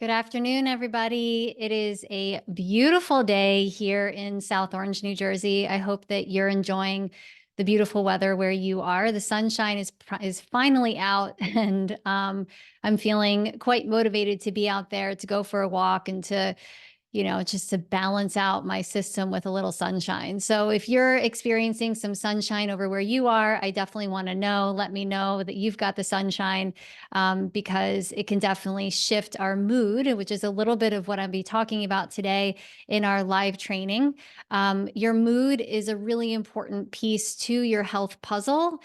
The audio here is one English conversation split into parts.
Good afternoon, everybody. It is a beautiful day here in South Orange, New Jersey. I hope that you're enjoying the beautiful weather where you are. The sunshine is finally out, and I'm feeling quite motivated to be out there to go for a walk and to just to balance out my system with a little sunshine. So if you're experiencing some sunshine over where you are, I definitely want to know. Let me know that you've got the sunshine, because it can definitely shift our mood, which is a little bit of what I'll be talking about today in our live training. Your mood is a really important piece to your health puzzle.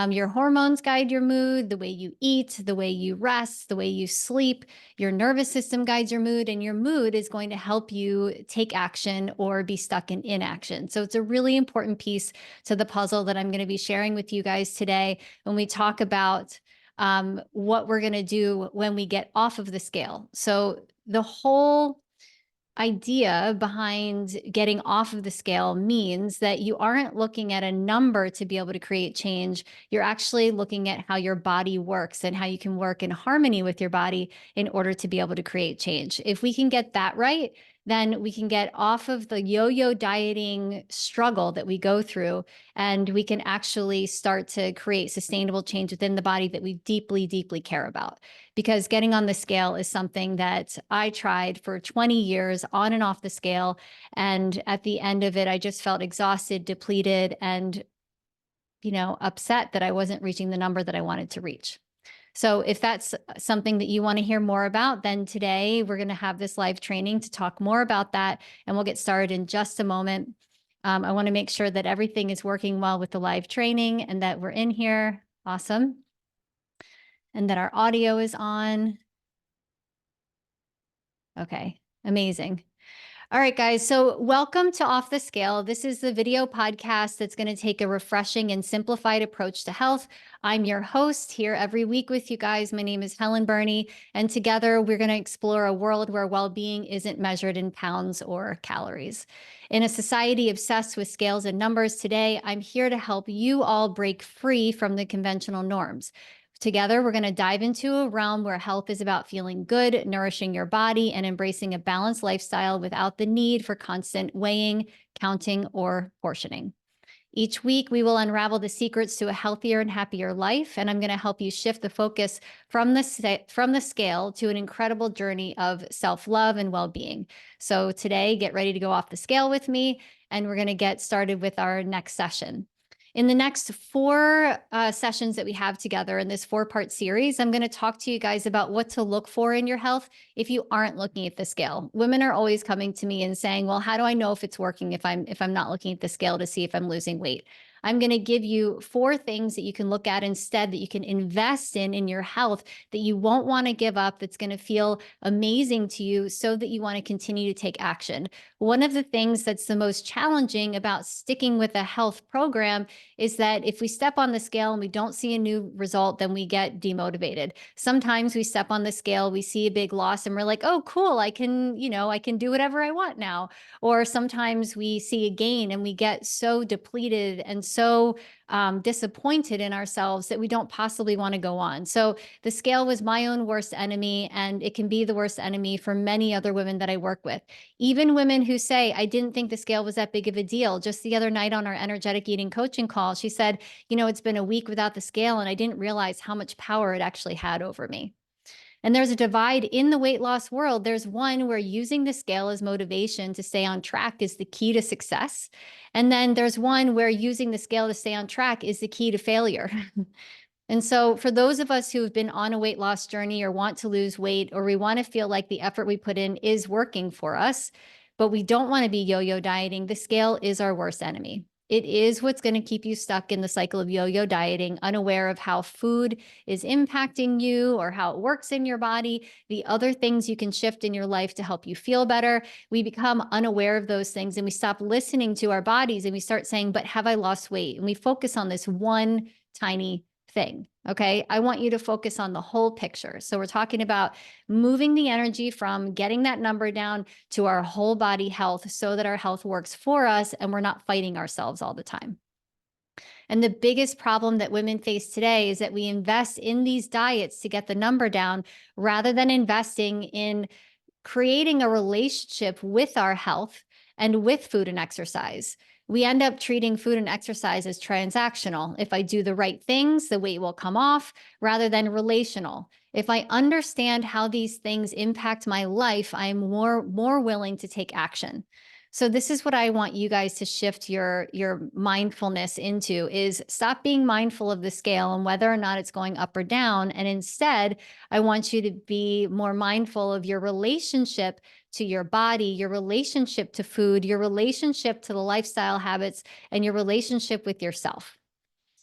Your hormones guide your mood, the way you eat, the way you rest, the way you sleep. Your nervous system guides your mood, and your mood is going to help you take action or be stuck in inaction. So it's a really important piece to the puzzle that I'm going to be sharing with you guys today when we talk about what we're going to do when we get off of the scale. So the whole idea behind getting off of the scale means that you aren't looking at a number to be able to create change. You're actually looking at how your body works and how you can work in harmony with your body in order to be able to create change. If we can get that right, then we can get off of the yo-yo dieting struggle that we go through, and we can actually start to create sustainable change within the body that we deeply, deeply care about. Because getting on the scale is something that I tried for 20 years on and off the scale. And at the end of it, I just felt exhausted, depleted, and, upset that I wasn't reaching the number that I wanted to reach. So if that's something that you want to hear more about, then today we're going to have this live training to talk more about that, and we'll get started in just a moment. I want to make sure that everything is working well with the live training and that we're in here. Awesome. And that our audio is on. Okay, amazing. All right, guys. So welcome to Off the Scale. This is the video podcast that's going to take a refreshing and simplified approach to health. I'm your host here every week with you guys. My name is Helen Birney, and together we're going to explore a world where well-being isn't measured in pounds or calories. In a society obsessed with scales and numbers today, I'm here to help you all break free from the conventional norms. Together, we're going to dive into a realm where health is about feeling good, nourishing your body, and embracing a balanced lifestyle without the need for constant weighing, counting, or portioning. Each week, we will unravel the secrets to a healthier and happier life, and I'm going to help you shift the focus from the scale to an incredible journey of self-love and well-being. So today, get ready to go off the scale with me, and we're going to get started with our next session. In the next four sessions that we have together in this four-part series, I'm going to talk to you guys about what to look for in your health if you aren't looking at the scale. Women are always coming to me and saying, well, how do I know if it's working if I'm not looking at the scale to see if I'm losing weight? I'm going to give you four things that you can look at instead, that you can invest in your health, that you won't want to give up, that's going to feel amazing to you so that you want to continue to take action. One of the things that's the most challenging about sticking with a health program is that if we step on the scale and we don't see a new result, then we get demotivated. Sometimes we step on the scale, we see a big loss, and we're like, oh, cool, I can do whatever I want now. Or sometimes we see a gain and we get so depleted and so disappointed in ourselves that we don't possibly want to go on. So the scale was my own worst enemy, and it can be the worst enemy for many other women that I work with. Even women who say, I didn't think the scale was that big of a deal. Just the other night on our energetic eating coaching call, she said, it's been a week without the scale, and I didn't realize how much power it actually had over me. And there's a divide in the weight loss world. There's one where using the scale as motivation to stay on track is the key to success. And then there's one where using the scale to stay on track is the key to failure. And so for those of us who have been on a weight loss journey or want to lose weight, or we want to feel like the effort we put in is working for us, but we don't want to be yo-yo dieting, the scale is our worst enemy. It is what's going to keep you stuck in the cycle of yo-yo dieting, unaware of how food is impacting you or how it works in your body, the other things you can shift in your life to help you feel better. We become unaware of those things, and we stop listening to our bodies, and we start saying, but have I lost weight? And we focus on this one tiny thing. Okay. I want you to focus on the whole picture. So we're talking about moving the energy from getting that number down to our whole body health so that our health works for us and we're not fighting ourselves all the time. And the biggest problem that women face today is that we invest in these diets to get the number down rather than investing in creating a relationship with our health and with food and exercise. We end up treating food and exercise as transactional. If I do the right things, the weight will come off, rather than relational. If I understand how these things impact my life, I'm more willing to take action. So this is what I want you guys to shift your mindfulness into, is stop being mindful of the scale and whether or not it's going up or down. And instead, I want you to be more mindful of your relationship to your body, your relationship to food, your relationship to the lifestyle habits, and your relationship with yourself.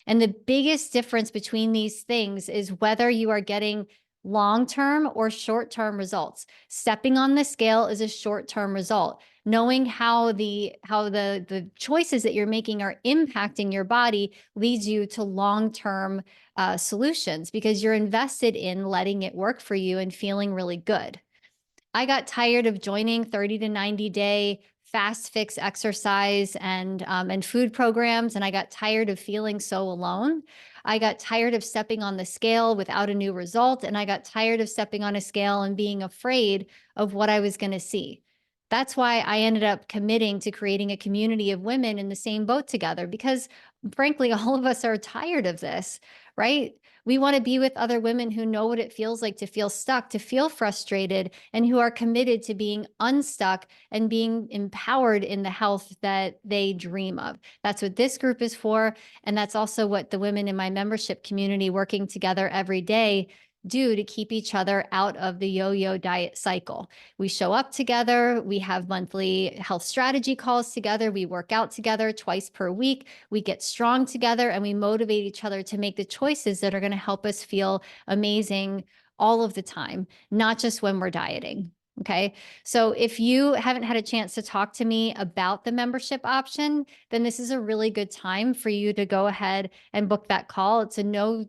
And the biggest difference between these things is whether you are getting long-term or short-term results. Stepping on the scale is a short-term result. Knowing how the choices that you're making are impacting your body leads you to long-term solutions, because you're invested in letting it work for you and feeling really good. I got tired of joining 30 to 90-day fast fix exercise and food programs, and I got tired of feeling so alone. I got tired of stepping on the scale without a new result, and I got tired of stepping on a scale and being afraid of what I was going to see. That's why I ended up committing to creating a community of women in the same boat together, because frankly, all of us are tired of this, right? We want to be with other women who know what it feels like to feel stuck, to feel frustrated, and who are committed to being unstuck and being empowered in the health that they dream of. That's what this group is for. And that's also what the women in my membership community working together every day do to keep each other out of the yo-yo diet cycle. We show up together. We have monthly health strategy calls together. We work out together twice per week. We get strong together, and we motivate each other to make the choices that are going to help us feel amazing all of the time, not just when we're dieting. Okay. So if you haven't had a chance to talk to me about the membership option, then this is a really good time for you to go ahead and book that call. It's a no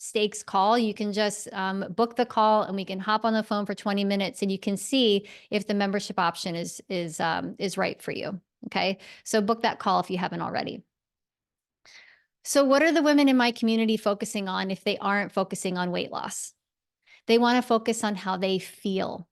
stakes call. You can just book the call, and we can hop on the phone for 20 minutes, and you can see if the membership option is right for you. Okay. So book that call if you haven't already. So what are the women in my community focusing on if they aren't focusing on weight loss? They want to focus on how they feel.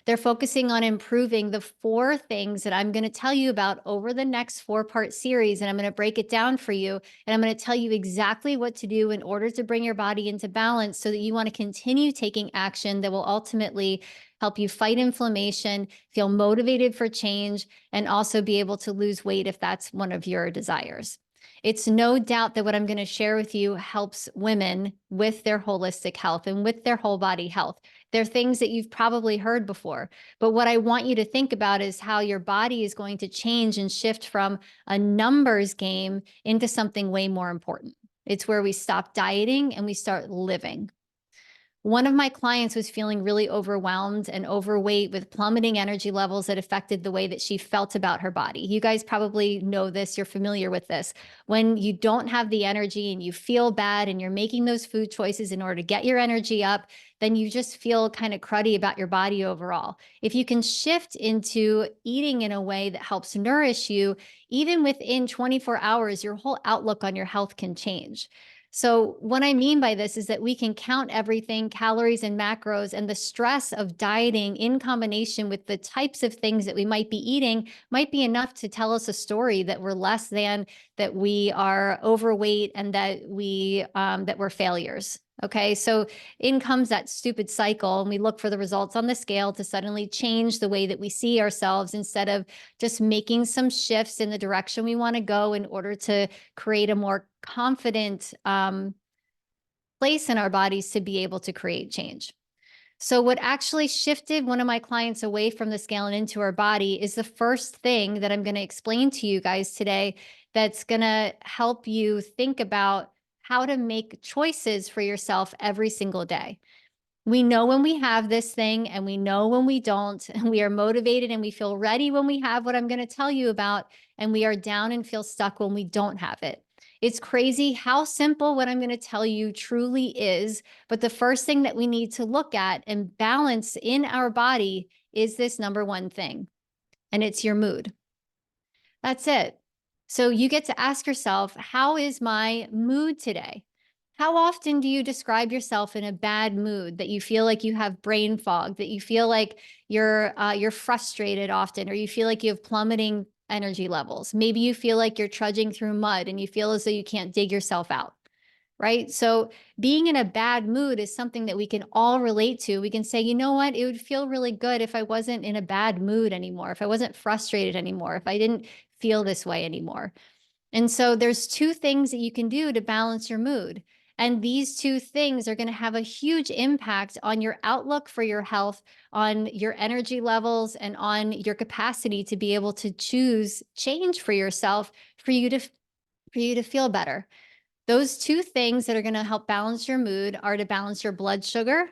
They're focusing on improving the 4 things that I'm going to tell you about over the next 4-part series. And I'm going to break it down for you. And I'm going to tell you exactly what to do in order to bring your body into balance, so that you want to continue taking action that will ultimately help you fight inflammation, feel motivated for change, and also be able to lose weight if that's one of your desires. It's no doubt that what I'm going to share with you helps women with their holistic health and with their whole body health. They're things that you've probably heard before, but what I want you to think about is how your body is going to change and shift from a numbers game into something way more important. It's where we stop dieting and we start living. One of my clients was feeling really overwhelmed and overweight with plummeting energy levels that affected the way that she felt about her body. You guys probably know this. You're familiar with this. When you don't have the energy and you feel bad and you're making those food choices in order to get your energy up, then you just feel kind of cruddy about your body overall. If you can shift into eating in a way that helps nourish you, even within 24 hours, your whole outlook on your health can change. So what I mean by this is that we can count everything, calories and macros, and the stress of dieting in combination with the types of things that we might be eating might be enough to tell us a story that we're less than, that we are overweight, and that we're failures. Okay, so in comes that stupid cycle, and we look for the results on the scale to suddenly change the way that we see ourselves, instead of just making some shifts in the direction we want to go in order to create a more confident place in our bodies to be able to create change. So what actually shifted one of my clients away from the scale and into her body is the first thing that I'm going to explain to you guys today, that's going to help you think about how to make choices for yourself every single day. We know when we have this thing, and we know when we don't, and we are motivated and we feel ready when we have what I'm going to tell you about, and we are down and feel stuck when we don't have it. It's crazy how simple what I'm going to tell you truly is, but the first thing that we need to look at and balance in our body is this number one thing, and it's your mood. That's it. So you get to ask yourself, how is my mood today? How often do you describe yourself in a bad mood, that you feel like you have brain fog, that you feel like you're frustrated often, or you feel like you have plummeting energy levels? Maybe you feel like you're trudging through mud and you feel as though you can't dig yourself out, right? So being in a bad mood is something that we can all relate to. We can say, you know what, it would feel really good if I wasn't in a bad mood anymore, if I wasn't frustrated anymore, if I didn't feel this way anymore. And so there's two things that you can do to balance your mood. And these two things are going to have a huge impact on your outlook for your health, on your energy levels, and on your capacity to be able to choose change for yourself, for you to feel better. Those two things that are going to help balance your mood are to balance your blood sugar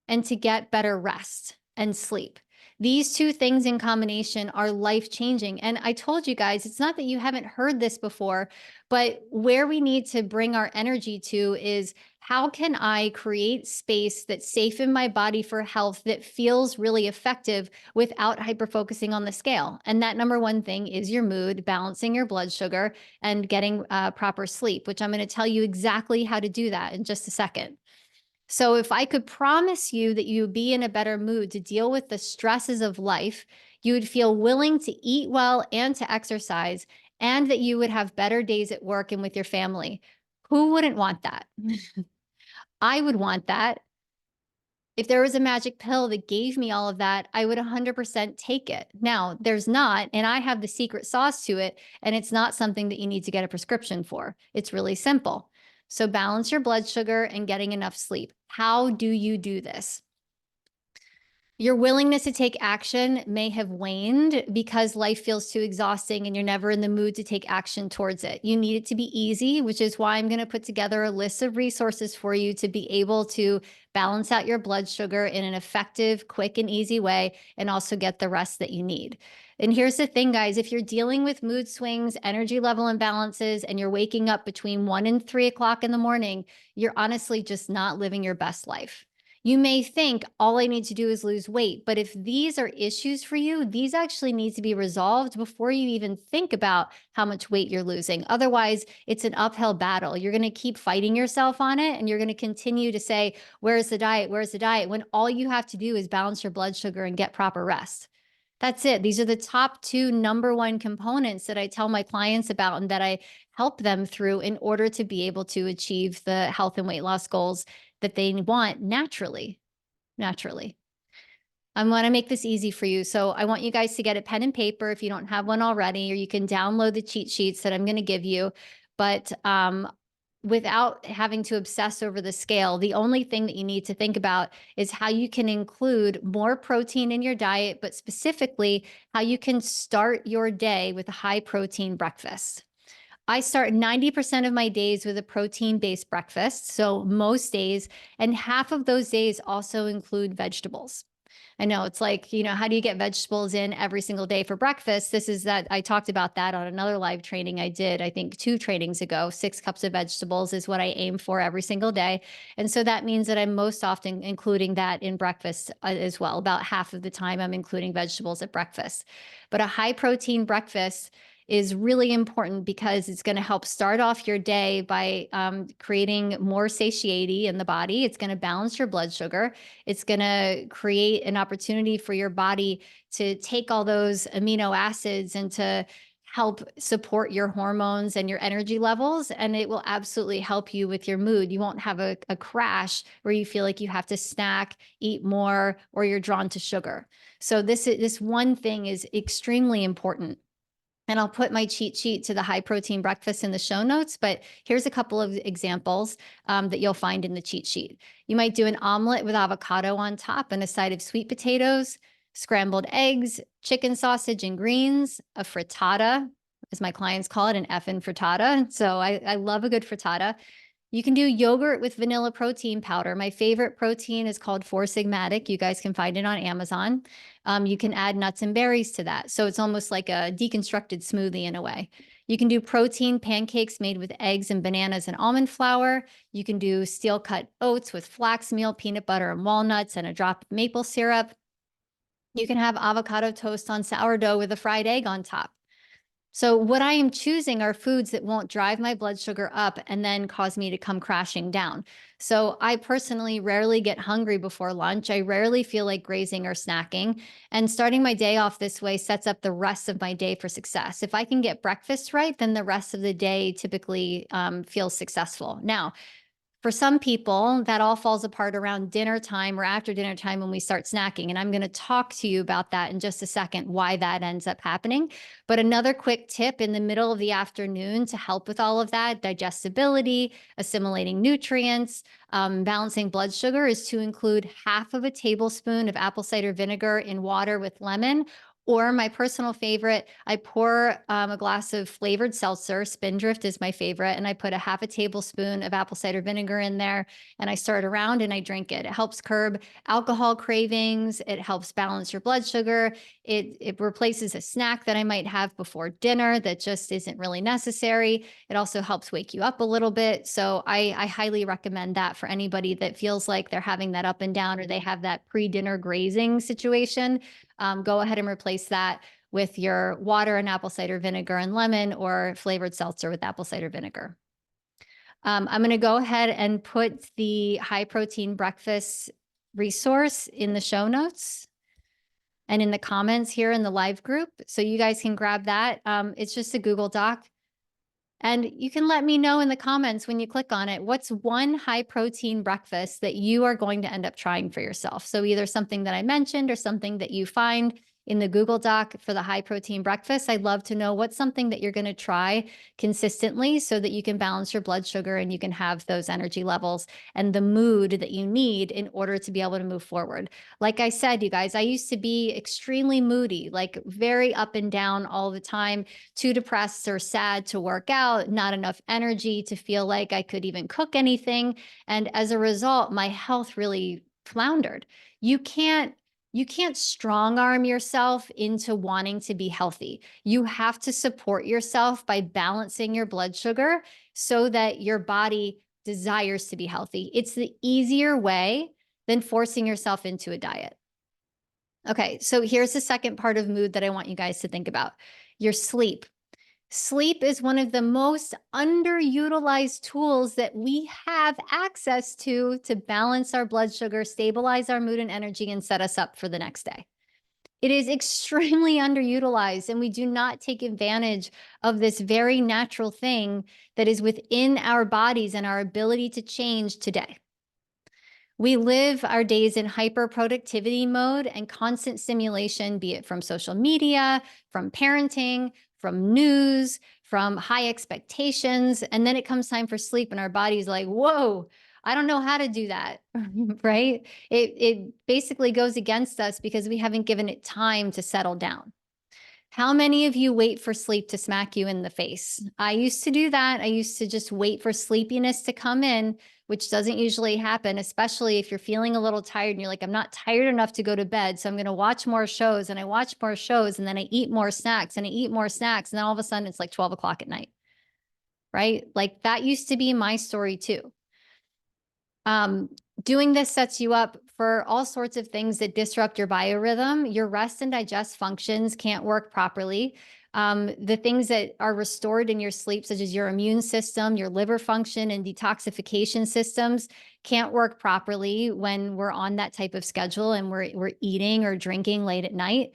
and to get better rest and sleep. These two things in combination are life-changing. And I told you guys, it's not that you haven't heard this before, but where we need to bring our energy to is, how can I create space that's safe in my body for health that feels really effective without hyper-focusing on the scale? And that number one thing is your mood, balancing your blood sugar, and getting proper sleep, which I'm going to tell you exactly how to do that in just a second. So if I could promise you that you would be in a better mood to deal with the stresses of life, you would feel willing to eat well and to exercise, and that you would have better days at work and with your family. Who wouldn't want that? I would want that. If there was a magic pill that gave me all of that, I would 100% take it. Now, there's not, and I have the secret sauce to it, and it's not something that you need to get a prescription for. It's really simple. So balance your blood sugar and getting enough sleep. How do you do this? Your willingness to take action may have waned because life feels too exhausting and you're never in the mood to take action towards it. You need it to be easy, which is why I'm going to put together a list of resources for you to be able to balance out your blood sugar in an effective, quick, and easy way, and also get the rest that you need. And here's the thing, guys, if you're dealing with mood swings, energy level imbalances, and you're waking up between 1 and 3 o'clock in the morning, you're honestly just not living your best life. You may think all I need to do is lose weight, but if these are issues for you, these actually need to be resolved before you even think about how much weight you're losing. Otherwise, it's an uphill battle. You're going to keep fighting yourself on it, and you're going to continue to say, where's the diet? Where's the diet? When all you have to do is balance your blood sugar and get proper rest. That's it. These are the top two number one components that I tell my clients about and that I help them through in order to be able to achieve the health and weight loss goals that they want naturally. I want to make this easy for you. So I want you guys to get a pen and paper if you don't have one already, or you can download the cheat sheets that I'm going to give you. But without having to obsess over the scale, the only thing that you need to think about is how you can include more protein in your diet, but specifically how you can start your day with a high protein breakfast. I start 90% of my days with a protein-based breakfast, so most days, and half of those days also include vegetables. I know it's like, how do you get vegetables in every single day for breakfast? I talked about that on another live training I did, I think 2 trainings ago. 6 cups of vegetables is what I aim for every single day. And so that means that I'm most often including that in breakfast as well. About half of the time I'm including vegetables at breakfast. But a high protein breakfast is really important because it's going to help start off your day by creating more satiety in the body. It's going to balance your blood sugar. It's going to create an opportunity for your body to take all those amino acids and to help support your hormones and your energy levels. And it will absolutely help you with your mood. You won't have a crash where you feel like you have to snack, eat more, or you're drawn to sugar. So this one thing is extremely important. And I'll put my cheat sheet to the high protein breakfast in the show notes, but here's a couple of examples that you'll find in the cheat sheet. You might do an omelet with avocado on top and a side of sweet potatoes, scrambled eggs, chicken sausage and greens, a frittata, as my clients call it, an effing frittata. So I love a good frittata. You can do yogurt with vanilla protein powder. My favorite protein is called 4-Sigmatic. You guys can find it on Amazon. You can add nuts and berries to that. So it's almost like a deconstructed smoothie in a way. You can do protein pancakes made with eggs and bananas and almond flour. You can do steel cut oats with flax meal, peanut butter and walnuts, and a drop of maple syrup. You can have avocado toast on sourdough with a fried egg on top. So what I am choosing are foods that won't drive my blood sugar up and then cause me to come crashing down. So I personally rarely get hungry before lunch. I rarely feel like grazing or snacking. And starting my day off this way sets up the rest of my day for success. If I can get breakfast right, then the rest of the day typically feels successful. Now, for some people, that all falls apart around dinner time or after dinner time when we start snacking. And I'm going to talk to you about that in just a second, why that ends up happening. But another quick tip in the middle of the afternoon to help with all of that, digestibility, assimilating nutrients, balancing blood sugar, is to include half of a tablespoon of apple cider vinegar in water with lemon. Or my personal favorite, I pour a glass of flavored seltzer. Spindrift is my favorite. And I put a half a tablespoon of apple cider vinegar in there and I stir it around and I drink it. It helps curb alcohol cravings. It helps balance your blood sugar. It replaces a snack that I might have before dinner that just isn't really necessary. It also helps wake you up a little bit. So I highly recommend that for anybody that feels like they're having that up and down or they have that pre-dinner grazing situation. Go ahead and replace that with your water and apple cider vinegar and lemon or flavored seltzer with apple cider vinegar. I'm going to go ahead and put the high protein breakfast resource in the show notes and in the comments here in the live group. So you guys can grab that. It's just a Google Doc. And you can let me know in the comments when you click on it, what's one high protein breakfast that you are going to end up trying for yourself? So either something that I mentioned or something that you find in the Google Doc for the high protein breakfast. I'd love to know what's something that you're going to try consistently so that you can balance your blood sugar and you can have those energy levels and the mood that you need in order to be able to move forward. Like I said, you guys, I used to be extremely moody, like very up and down all the time, too depressed or sad to work out, not enough energy to feel like I could even cook anything. And as a result, my health really floundered. You can't strong arm yourself into wanting to be healthy. You have to support yourself by balancing your blood sugar so that your body desires to be healthy. It's the easier way than forcing yourself into a diet. Okay, so here's the second part of mood that I want you guys to think about: your sleep. Sleep is one of the most underutilized tools that we have access to balance our blood sugar, stabilize our mood and energy, and set us up for the next day. It is extremely underutilized, and we do not take advantage of this very natural thing that is within our bodies and our ability to change today. We live our days in hyper productivity mode and constant stimulation, be it from social media, from parenting, from news, from high expectations. And then it comes time for sleep and our body's like, whoa, I don't know how to do that, right? It basically goes against us because we haven't given it time to settle down. How many of you wait for sleep to smack you in the face? I used to do that. I used to just wait for sleepiness to come in, which doesn't usually happen, especially if you're feeling a little tired and you're like, I'm not tired enough to go to bed. So I'm going to watch more shows, and I watch more shows, and then I eat more snacks and I eat more snacks. And then all of a sudden it's like 12 o'clock at night, right? Like that used to be my story too. Doing this sets you up for all sorts of things that disrupt your biorhythm. Your rest and digest functions can't work properly. The things that are restored in your sleep, such as your immune system, your liver function, and detoxification systems, can't work properly when we're on that type of schedule and we're eating or drinking late at night.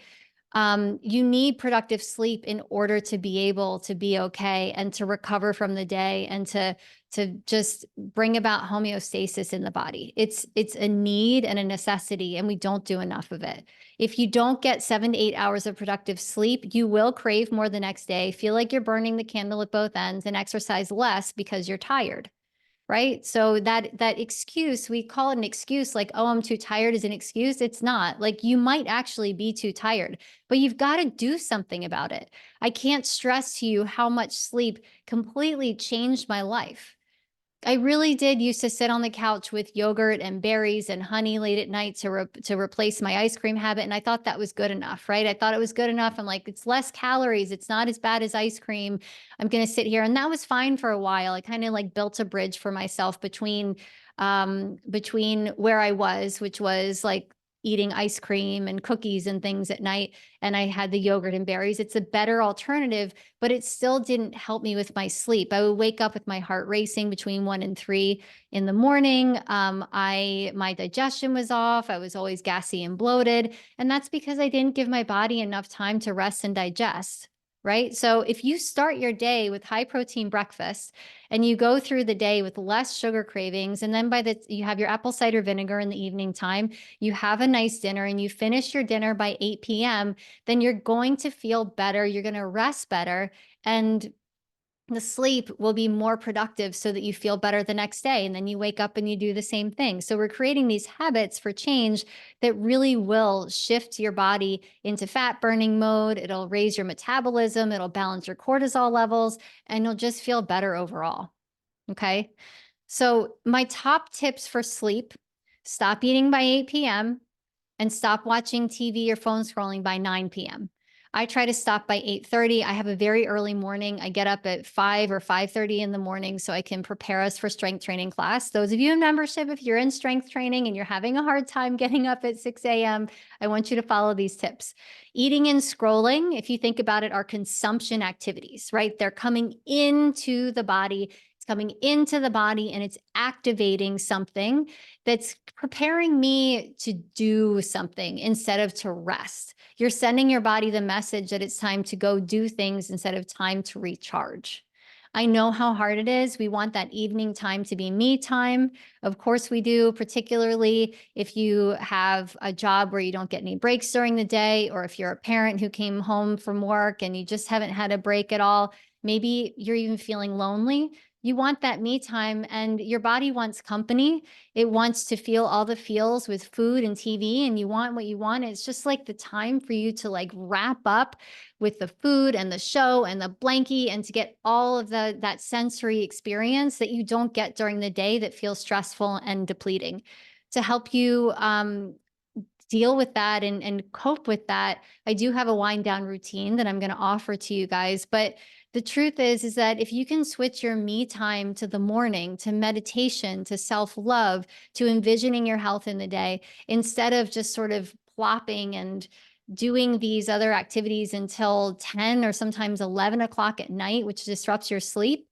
You need productive sleep in order to be able to be okay and to recover from the day and to just bring about homeostasis in the body. It's a need and a necessity, and we don't do enough of it. If you don't get 7 to 8 hours of productive sleep, you will crave more the next day, feel like you're burning the candle at both ends, and exercise less because you're tired. Right? So that excuse, we call it an excuse, like, oh, I'm too tired, is an excuse. It's not. Like, you might actually be too tired, but you've got to do something about it. I can't stress to you how much sleep completely changed my life. I really did used to sit on the couch with yogurt and berries and honey late at night to replace my ice cream habit. And I thought that was good enough, right? I thought it was good enough. I'm like, it's less calories. It's not as bad as ice cream. I'm going to sit here. And that was fine for a while. I kind of like built a bridge for myself between where I was, which was like eating ice cream and cookies and things at night, and I had the yogurt and berries. It's a better alternative, but it still didn't help me with my sleep. I would wake up with my heart racing between 1 and 3 in the morning. My digestion was off. I was always gassy and bloated, and that's because I didn't give my body enough time to rest and digest. Right. So if you start your day with high protein breakfast and you go through the day with less sugar cravings, and then you have your apple cider vinegar in the evening time, you have a nice dinner and you finish your dinner by 8 p.m., then you're going to feel better. You're going to rest better. And the sleep will be more productive so that you feel better the next day. And then you wake up and you do the same thing. So we're creating these habits for change that really will shift your body into fat burning mode. It'll raise your metabolism. It'll balance your cortisol levels, and you'll just feel better overall. Okay. So my top tips for sleep: stop eating by 8 p.m. and stop watching TV or phone scrolling by 9 p.m. I try to stop by 8:30. I have a very early morning. I get up at 5 or 5:30 in the morning so I can prepare us for strength training class. Those of you in membership, if you're in strength training and you're having a hard time getting up at 6 a.m., I want you to follow these tips. Eating and scrolling, if you think about it, are consumption activities, right? They're coming into the body. It's coming into the body and it's activating something that's preparing me to do something instead of to rest. You're sending your body the message that it's time to go do things instead of time to recharge. I know how hard it is. We want that evening time to be me time. Of course we do, particularly if you have a job where you don't get any breaks during the day, or if you're a parent who came home from work and you just haven't had a break at all. Maybe you're even feeling lonely. You want that me time, and your body wants company. It wants to feel all the feels with food and TV, and you want what you want. It's just like the time for you to like wrap up with the food and the show and the blankie, and to get all of that sensory experience that you don't get during the day that feels stressful and depleting. To help you deal with that and cope with that, I do have a wind down routine that I'm going to offer to you guys. But the truth is that if you can switch your me time to the morning, to meditation, to self-love, to envisioning your health in the day, instead of just sort of plopping and doing these other activities until 10 or sometimes 11 o'clock at night, which disrupts your sleep,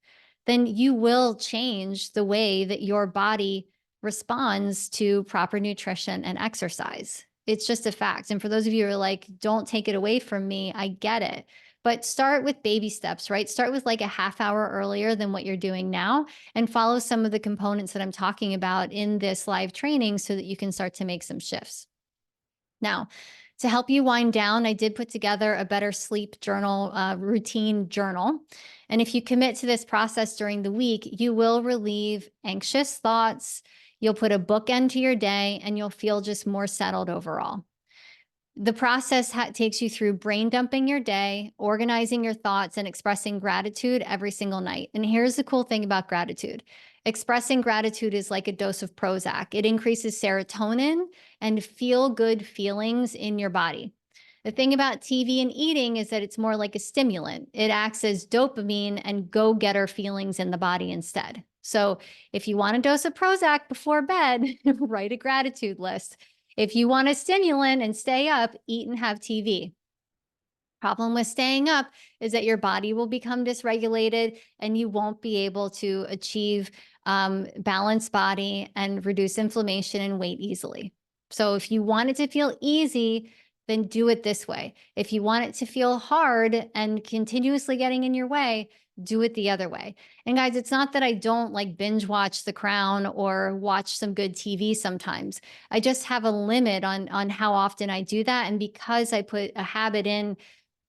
then you will change the way that your body responds to proper nutrition and exercise. It's just a fact. And for those of you who are like, don't take it away from me, I get it. But start with baby steps, right? Start with like a half hour earlier than what you're doing now, and follow some of the components that I'm talking about in this live training so that you can start to make some shifts. Now, to help you wind down, I did put together a better sleep journal, routine journal. And if you commit to this process during the week, you will relieve anxious thoughts. You'll put a bookend to your day, and you'll feel just more settled overall. The process takes you through brain dumping your day, organizing your thoughts, and expressing gratitude every single night. And here's the cool thing about gratitude. Expressing gratitude is like a dose of Prozac. It increases serotonin and feel-good feelings in your body. The thing about TV and eating is that it's more like a stimulant. It acts as dopamine and go-getter feelings in the body instead. So if you want a dose of Prozac before bed, write a gratitude list. If you want a stimulant and stay up, eat and have TV. Problem with staying up is that your body will become dysregulated and you won't be able to achieve balanced body and reduce inflammation and weight easily. So if you want it to feel easy, then do it this way. If you want it to feel hard and continuously getting in your way, do it the other way. And guys, it's not that I don't like binge watch The Crown or watch some good TV sometimes. I just have a limit on how often I do that. And because I put a habit in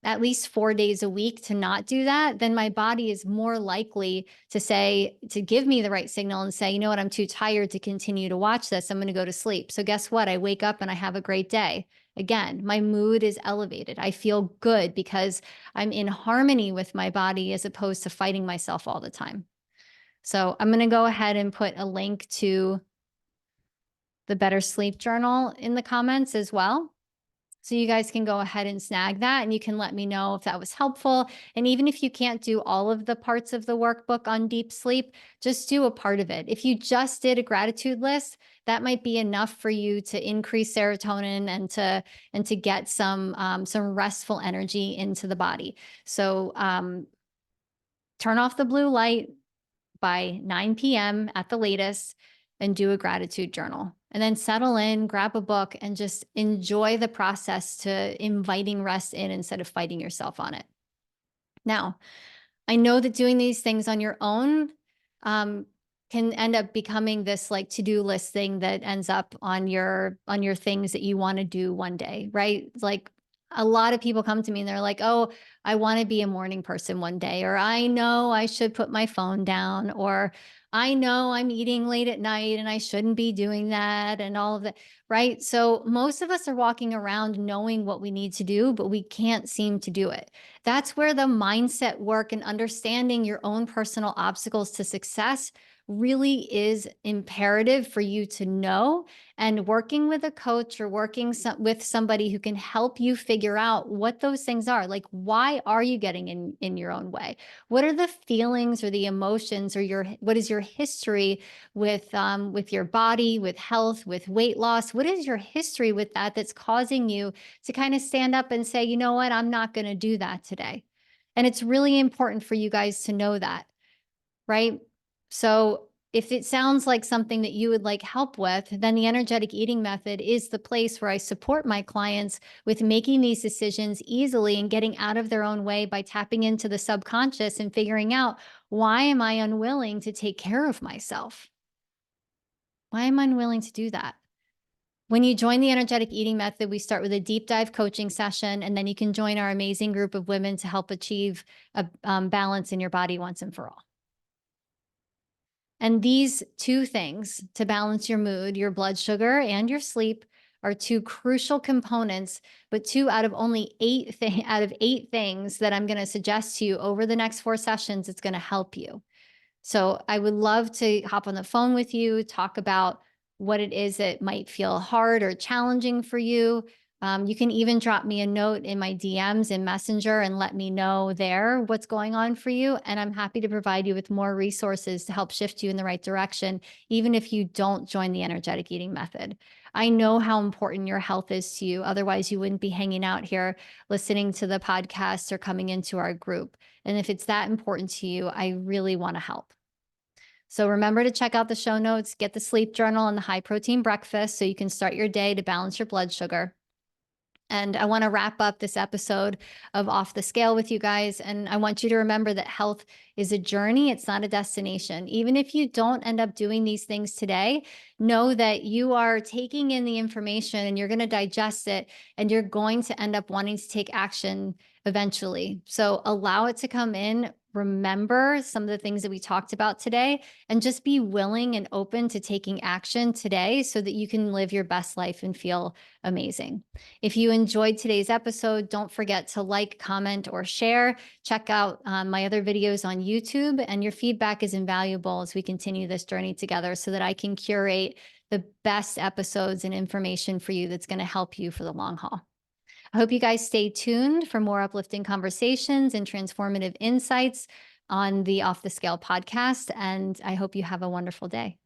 at least 4 days a week to not do that, then my body is more likely to give me the right signal and say, you know what, I'm too tired to continue to watch this. I'm going to go to sleep. So guess what? I wake up and I have a great day. Again, my mood is elevated. I feel good because I'm in harmony with my body as opposed to fighting myself all the time. So I'm going to go ahead and put a link to the Better Sleep Journal in the comments as well. So you guys can go ahead and snag that, and you can let me know if that was helpful. And even if you can't do all of the parts of the workbook on deep sleep, just do a part of it. If you just did a gratitude list, that might be enough for you to increase serotonin and to get some restful energy into the body. So turn off the blue light by 9 p.m. at the latest and do a gratitude journal. And then settle in, grab a book, and just enjoy the process to inviting rest in instead of fighting yourself on it. Now, I know that doing these things on your own can end up becoming this like to-do list thing that ends up on your things that you want to do one day, right? Like a lot of people come to me and they're like, "Oh, I want to be a morning person one day," or "I know I should put my phone down," or "I know I'm eating late at night and I shouldn't be doing that," and all of that, right? So most of us are walking around knowing what we need to do, but we can't seem to do it. That's where the mindset work and understanding your own personal obstacles to success really is imperative for you to know. And working with a coach or with somebody who can help you figure out what those things are. Like, why are you getting in your own way? What are the feelings or the emotions or what is your history with your body, with health, with weight loss? What is your history with that that's causing you to kind of stand up and say, you know what, I'm not going to do that today. And it's really important for you guys to know that, right? So if it sounds like something that you would like help with, then the energetic eating method is the place where I support my clients with making these decisions easily and getting out of their own way by tapping into the subconscious and figuring out, why am I unwilling to take care of myself? Why am I unwilling to do that? When you join the energetic eating method, we start with a deep dive coaching session, and then you can join our amazing group of women to help achieve a balance in your body once and for all. And these two things to balance your mood, your blood sugar and your sleep, are two crucial components, but two out of only out of eight things that I'm going to suggest to you over the next 4 sessions. It's going to help you. So I would love to hop on the phone with you, talk about what it is that might feel hard or challenging for you. You can even drop me a note in my DMs in Messenger and let me know there what's going on for you. And I'm happy to provide you with more resources to help shift you in the right direction, even if you don't join the energetic eating method. I know how important your health is to you. Otherwise, you wouldn't be hanging out here listening to the podcast or coming into our group. And if it's that important to you, I really want to help. So remember to check out the show notes, get the sleep journal and the high protein breakfast so you can start your day to balance your blood sugar. And I want to wrap up this episode of Off the Scale with you guys. And I want you to remember that health is a journey. It's not a destination. Even if you don't end up doing these things today, know that you are taking in the information and you're going to digest it and you're going to end up wanting to take action eventually. So allow it to come in. Remember some of the things that we talked about today and just be willing and open to taking action today so that you can live your best life and feel amazing. If you enjoyed today's episode, don't forget to like, comment, or share. Check out my other videos on YouTube, and your feedback is invaluable as we continue this journey together so that I can curate the best episodes and information for you that's going to help you for the long haul. I hope you guys stay tuned for more uplifting conversations and transformative insights on the Off the Scale podcast, and I hope you have a wonderful day.